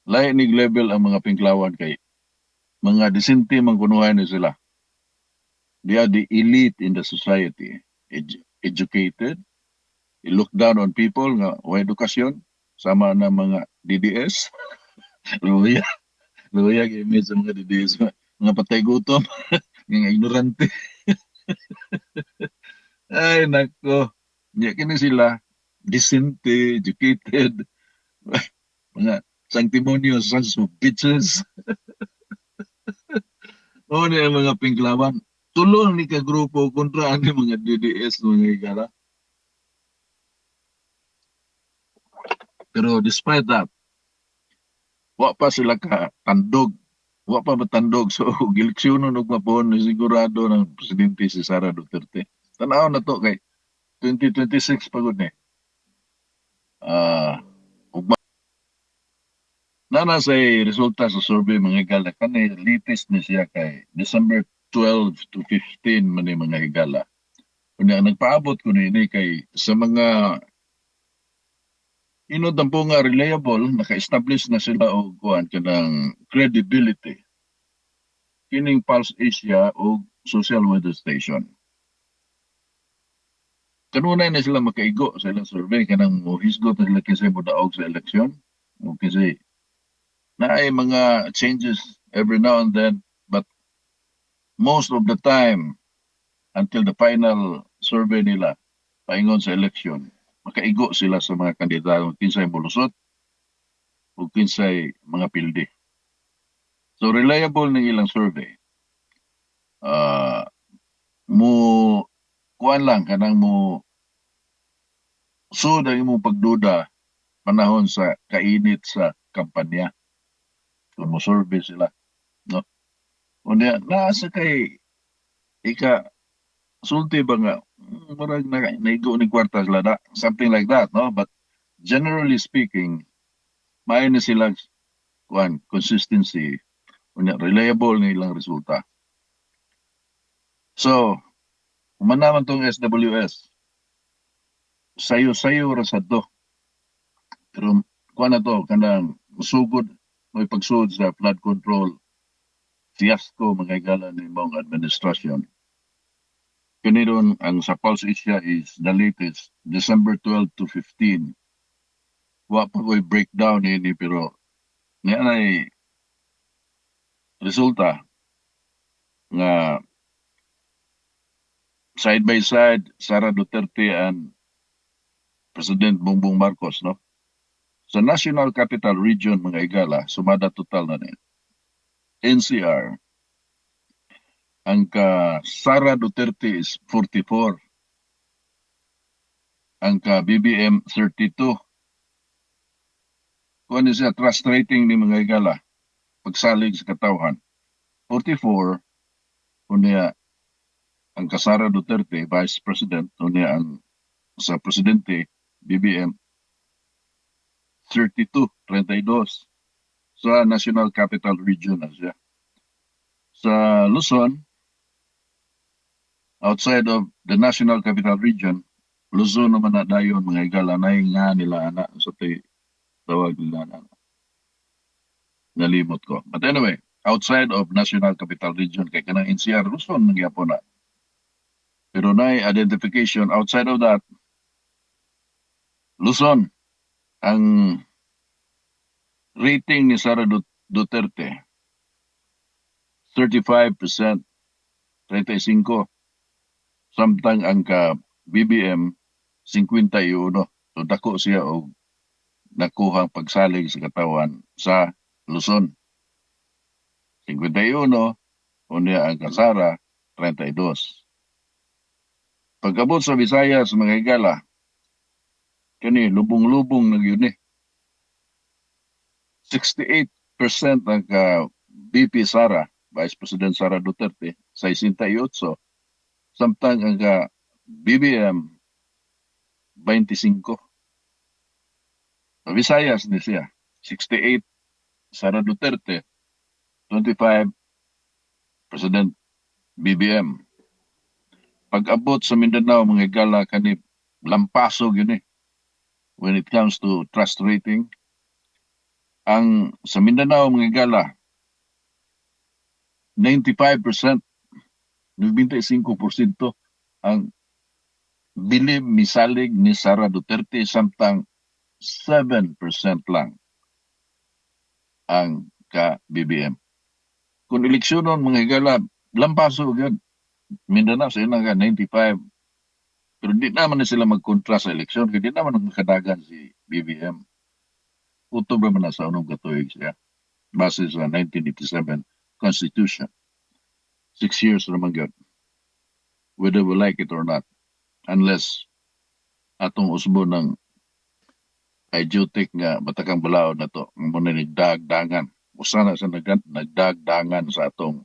lahi nig level ang mga pinklawan kay mga disente man kunuhan ni sila. They are the elite in the society. Educated, they look down on people nga way edukasyon, sama na mga DDS, luya, luya image sa mga DDS, mga patay gutom, mga ignorante. Ay, nako. Nya kini sila, decente, educated, mga sanctimonious sons of bitches. O ni ang mga pinklawan. Tulong ni ka grupo kontra ani mga DDS mga igala. Pero despite that, wa pa sila ka tandog. Wa pa matandog. So, gileksyonon og mapon ni sigurado ng presidente si Sara Duterte. Tanaw na to kay 2026 pagod ni. Ah, ug nana say resulta sa survey mga higala kanay latest ni siya kay December 12 to 15 man ni mga higala. Kunya nagpaabot ko ni kay sa mga inodampo nga reliable naka-establish na sila og kuan kanang credibility kining Pulse Asia o social weather station. Kanunay na sila makaigo sa ilang survey kanang mohisgot na sila kisay modaog sa eleksyon. O kasi na ay mga changes every now and then but most of the time until the final survey nila paingon sa eleksyon makaigo sila sa mga kandidato kinsay molusot o kinsay mga pildi. So reliable ng ilang survey. Mo kuan lang kanang mo so ang imong pagduda panahon sa kainit sa kampanya kung mo survey sila no unya nasa kay ika sulti ba nga marag na naigo ni kwarta sila da something like that no but generally speaking may na sila kuan consistency unya reliable ni ilang resulta. So humana man tong SWS sayo-sayo ra sa to pero kuan na to kanang musugod may pagsud sa flood control fiasco mga higala ni mong administrasyon. Kani ron ang sa Pulse Asia is the latest December 12 to 15. Wa pa ko'y breakdown ini pero niya ay resulta nga side by side Sara Duterte and President Bongbong Marcos no. Sa National Capital Region mga higala sumada total na ni NCR ang ka Sara Duterte is 44, ang ka BBM 32. Kung ano siya trust rating ni mga higala pagsalig sa katawhan 44 unya ang ka Sara Duterte Vice President unya ang sa presidente BBM 32 sa National Capital Region na siya. Sa Luzon outside of the National Capital Region, Luzon naman na dayon mga higala na nga nila ana sa tawag nila na nalimot ko. But anyway, outside of National Capital Region kay kanang NCR Luzon nagyapon na. Pero na identification outside of that Luzon ang rating ni Sara Duterte 35%, 35. Samtang ang ka BBM 51. So dako siya og nakuhang pagsalig sa katawan sa Luzon. 51 unya ang Kasara 32. Pag-abot sa Visayas mga higala kani lubong-lubong na yun 68% ang ka BP Sara, Vice President Sara Duterte, 68. Samtang ang ka BBM 25. Sa Visayas ni siya, 68 Sara Duterte, 25 President BBM. Pag-abot sa Mindanao mga higala kani lampasog yun when it comes to trust rating. Ang sa Mindanao mga higala 95%, 95% ang bilib misalig ni Sara Duterte samtang 7% lang ang ka BBM. Kung eleksyonon mga higala, lampaso yun. Mindanao sa inang 95. Pero di naman na sila magkontra sa eleksyon, kaya di naman magkadagan si BBM. Utob naman na sa unong katuig siya, base sa 1987 Constitution. 6 years naman yun, whether we like it or not, unless atong usbo ng idiotic nga batakang balaod na to, ang muna nagdagdangan. Usa na sa nagdagdangan sa atong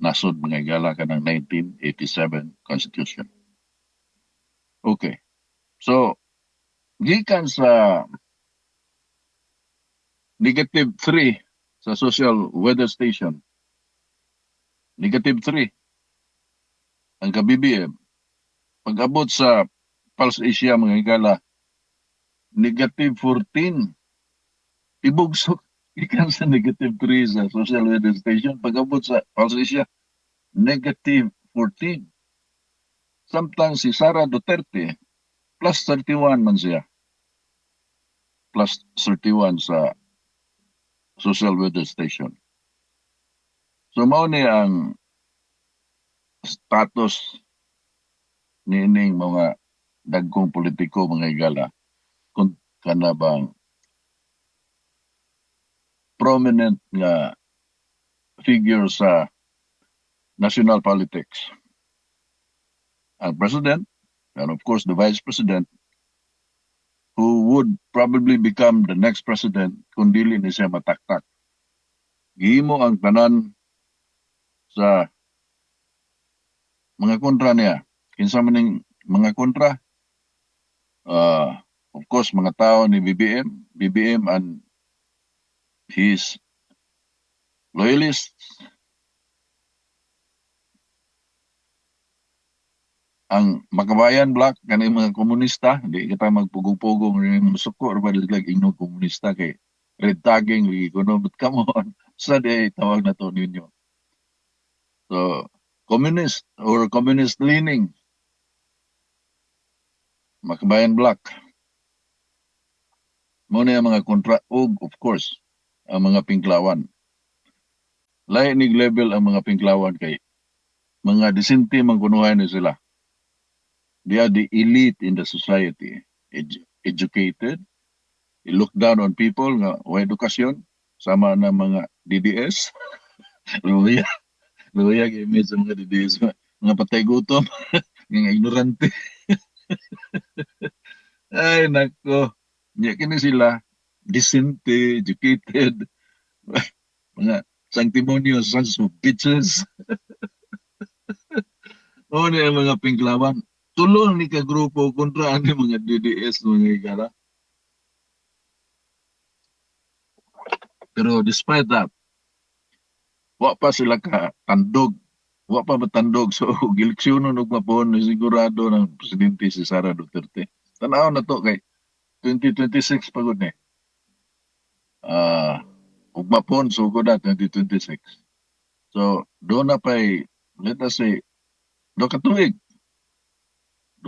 nasod mga higala ka ng 1987 Constitution. Okay. So, gikan sa -3 sa social weather station, -3 ang ka-BBM. Pag-abot sa Pulse Asia mga higala, -14. Ibugsok gikan sa -3 sa social weather station. Pag-abot sa Pulse Asia, -14. Samtang si Sara Duterte, +31 man siya. +31 sa social weather station. So mao ni ang status niining mga dagkong politiko mga higala kung kana bang prominent nga figure sa national politics. Ang president, and of course the vice president, who would probably become the next president kung dili ni siya mataktak. Gihimo ang tanan sa mga kontra niya. Kinsa man ning mga kontra? Of course, mga tao ni BBM and his loyalists. Ang Makabayan Black, kanang mga komunista, di kita magpugong-pugong rin musuko, or ba lag inyong komunista kay red tagging, ligi but come on, sa di tawag na to ninyo. So, communist or communist leaning, Makabayan Black. Muna yung mga kontra, of course, ang mga Pinklawan. Lahi nig level ang mga Pinklawan kay mga disente mangkunuhan na sila. They are the elite in the society, educated, they look down on people nga way edukasyon, sama na mga DDS, luya image sa mga DDS, mga patay gutom, mga ignorante. Ay nako, nya kini sila decente, educated, mga sanctimonious sons of bitches. O ni ang mga Pinklawan. Tulong ni ka grupo kontra ani mga DDS mga higala. Pero despite that, wa pa sila ka tandog. Wa pa matandog. So, gileksyonon og mapon ni sigurado ng presidente si Sara Duterte. Tanaw na to kay 2026 pagod ni. Ug mapon sugod na 2026. So, doon na pa'y, let us say, do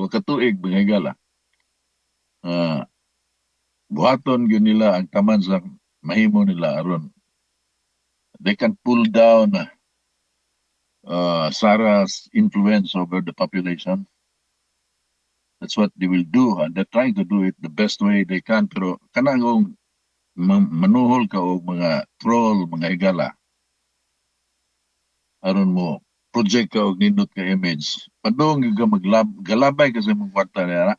katuig mga higala. Buhaton yun nila ang taman sa mahimo nila aron. They can pull down Sarah's influence over the population. That's what they will do, and they're trying to do it the best way they can. Pero kanang manuhol ka o mga troll, mga higala, aron mo project ka o nindot ka image. Padong yung galabay kasi mong kwarta niya.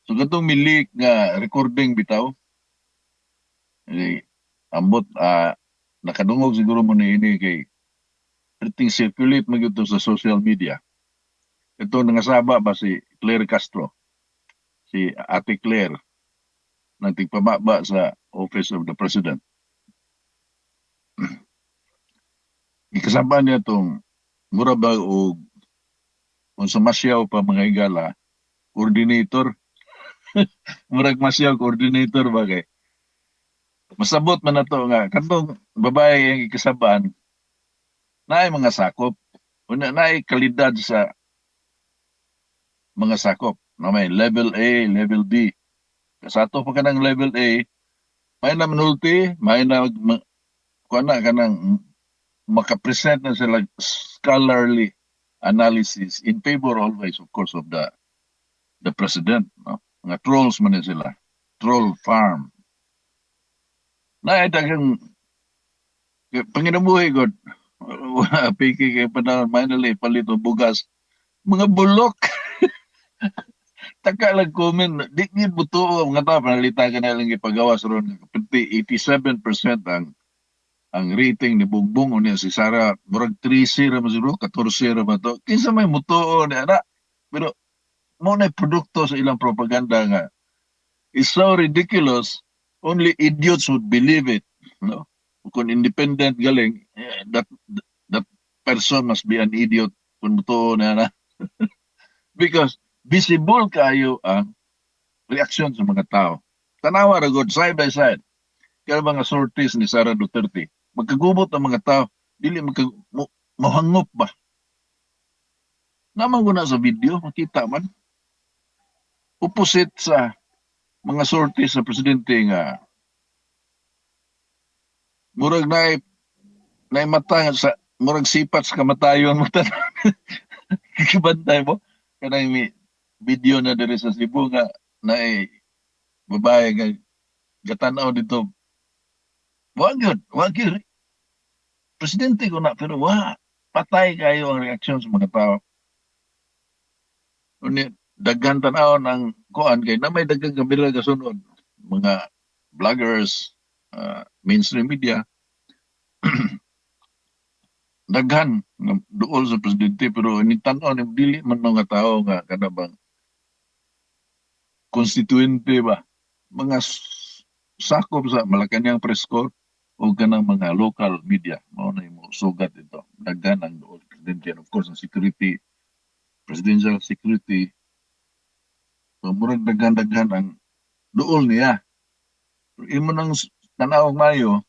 So katong milik nga recording bitaw, ambot nakadungog siguro mo ni ini kay everything circulate magyud sa social media. Ito nangasaba ba si Claire Castro, si Ate Claire, nang tigpababa sa Office of the President. Ikasaba niya itong mura ba o kung sa masyaw pa mga higala, coordinator. Murag masyaw coordinator ba kay Masabot man na to nga katong babae ang ikasaban naay mga sakop. Una naay kalidad sa mga sakop. Na may level A, level B. Sa ato pa kanang level A, may na manulti, may na kuana kanang makapresent na sila scholarly analysis in favor always of course of the president, no? Mga trolls man na sila. Troll farm. Naay daghang panginabuhi god. Piki kay panahon Manila palito bugas. Mga bulok. Taka lang comment. Di gid buto mga tao panalita ka na lang ipagawas ron. 87% ang rating ni Bongbong o niya si Sara. Murag 3-0 ra man siguro, 14 ra ba to. Kinsa may mutuo ni ana. Pero mo na produkto sa ilang propaganda nga is so ridiculous. Only idiots would believe it. No? Kung independent galing, that person must be an idiot kung mutuo na na. Because visible kayo ang reaksyon sa mga tao. Tanawa ra gud side by side. Kaya mga sorties ni Sara Duterte, magkagubot ang mga tao, dili mahangop ba? Naman ko na sa video, makita man. Opposite sa mga sorties sa presidente nga murag na mata sa murag sipat sa kamatayon mo tan. Kikibantay mo kanang may video na diri sa Cebu nga na babae nga gatanaw dito. Wag yun. Presidente ko na pero patay kayo ang reaksyon sa mga tao. Unya daghan tan-aw ng kuan kay na may daghang kamera kasunod mga vloggers, mainstream media daghan duol sa presidente pero ni tan-aw ni dili man mga tao nga kada bang konstituente ba mga sakop sa Malacañang press corps o kanang mga local media mao na imo sugat ito daghan ang duol presidente and of course ang security presidential security murag daghan ang duol niya imo nang tan-aw mayo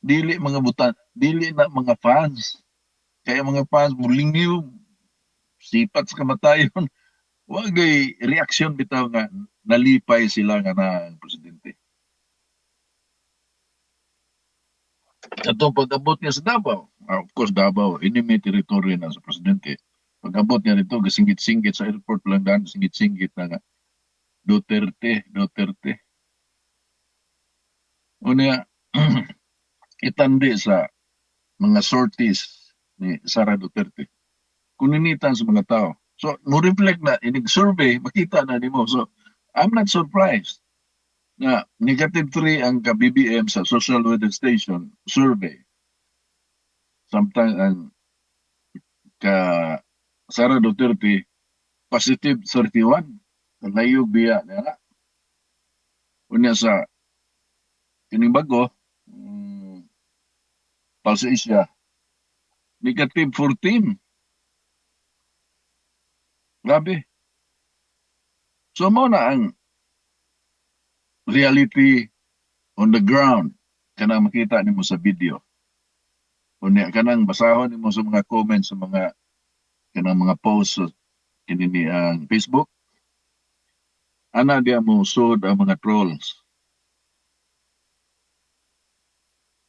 dili mga butan dili na mga fans kaya mga fans mulingyo sipat sa kamatayon wagay reaksyon bitaw nga nalipay sila nga na presidente. Atong pag-abot niya sa Davao, of course Davao, enemy territory na sa presidente. Pag-abot niya dito, gasingit-singit sa airport lang daan, singit-singit na nga. Duterte. Una, itandi sa mga sorties ni Sara Duterte. Kuninitan sa mga tao. So, mo-reflect na, inig-survey, makita na ni mo. So, I'm not surprised na negative 3 ang ka-BBM sa social weather station survey. Sometimes ang ka Sara Duterte positive 31 layo biya na unya sa kining bago Pulse Asia negative 14 grabe so mo na ang reality on the ground kanang makita nimo sa video unya kanang basahon nimo sa mga comments sa mga kanang mga posts kini ang Facebook ana dia mo sud ang mga trolls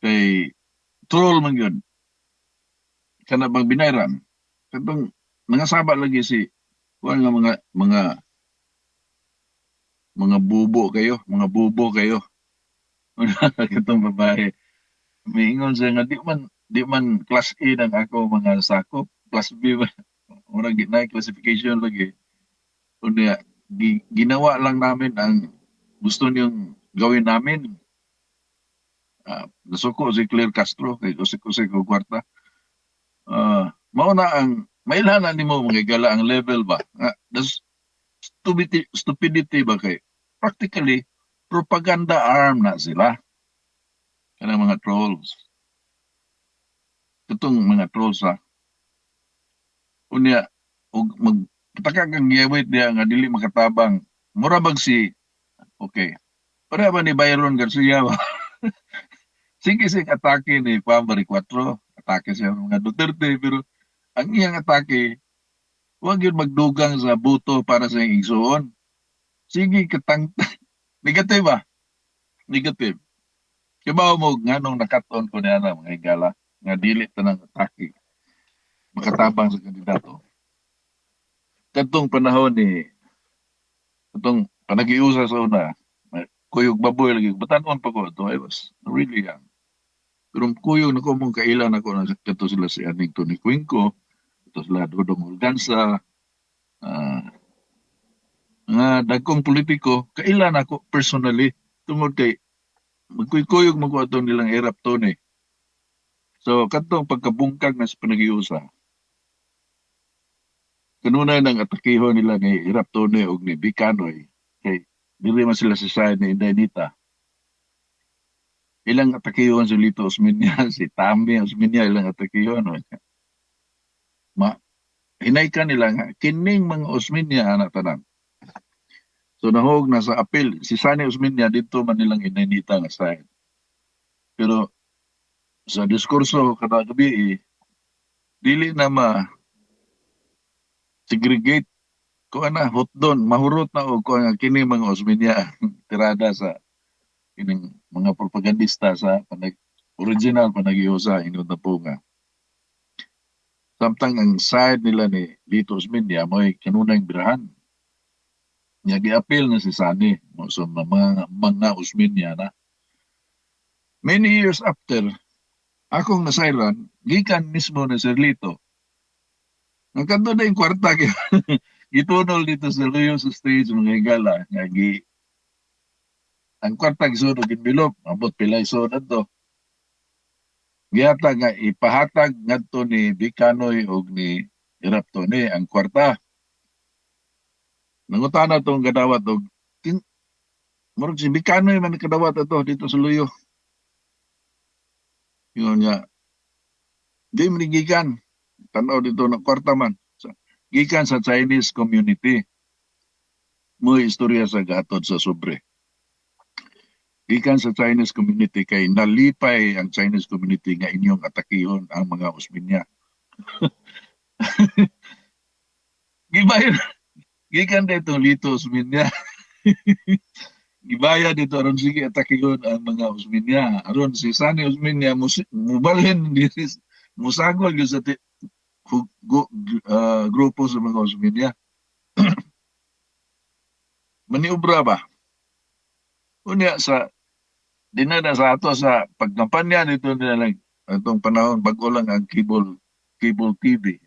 kay troll man yun kana bang binayran katong nangasaba lagi si kuan nga mga bubo kayo katong babae miingon siya nga di man class A ng ako mga sakop class B ba mura na classification lagi unya ginawa lang namin ang gusto niyong gawin namin. Nasuko si Claire Castro kay usik-usik og kwarta. Mao na ang mailhanan nimo mga gala ang level ba. Das stupidity ba kay practically propaganda arm na sila. Kanang mga trolls. Katong mga trolls unya og magpataka kang giyawit diya nga dili makatabang. Mura bag si okay. Para ba ni Byron Garcia ba? Sige sing atake ni Pambari 4, atake siya ng mga Duterte, pero ang iyang atake, huwag yun magdugang sa buto para sa iyang igsoon. Sige, negative ba? Negative. Kibaw mo nga nung nakaton ko niya na mga higala, nga dili tanang atake, makatabang sa kandidato. Katong panahon ni, katong panagiusa sa una, kuyog baboy lagi, batanon pa ko ito, I was really young. Pero kuyog na ko mong kailan ako na kato sila si Aning Tony Cuenco, kato sila Dodong Organza, ah, nga dagkong politiko, kailan ako personally, tungod kay magkuyog mo ko ito nilang erap to ni. So, katong pagkabungkag na sa panagiusa, kanunay ng atakiho nila ni Erap Tone o ni Bicanoy, kay dili man sila sa side ni Inday Nita. Ilang atakihon si Lito Osmeña, si Tami Osmeña, ilang atakihon. Hinaykan nila nga, kining mga Osmeña anak tanan. So nahog na sa apil, si Sani Osmeña dito man nilang Inday Nita nga side. Pero sa diskurso kada gabi, dili na segregate ko ana hotdon mahurot na og ko nga kini mga Osmeña tirada sa kining mga propagandista sa original panagiusa inud na po nga. Samtang ang side nila ni Lito Osmeña mo'y kanunay birahan. Niya gi-appeal na si Sani so mga Osmeña na. Many years after, akong nasairan, gikan mismo na Sir Lito. Ang kanto na yung kwarta gitunol dito sa Luyo sa stage mga higala nga ang kwarta gisunod envelope abot pilay sunod to. Giyata nga ipahatag ngadto ni Bicanoy og ni Erap Tone ang kwarta. Nangutana tong kadawat og murag si Bicanoy man kadawat ato dito sa Luyo. Yun nga di man gikan tanaw dito ng kwarta man. Gikan sa Chinese community. Mo istorya sa gatod sa sobre. Gikan sa Chinese community kay nalipay ang Chinese community nga inyong atakihon ang mga Osmeña. Gibayad gikan dito Lito Osmeña. Gibaya dito aron sige atakihon ang mga Osmeña. Aron si Sani Osmeña mubalhin musagol gyud sa grupo sa mga Osmeña. Maniubra ba? Unya sa dinada sa ato sa pagkampanya nito nila itong panahon bago lang ang cable TV.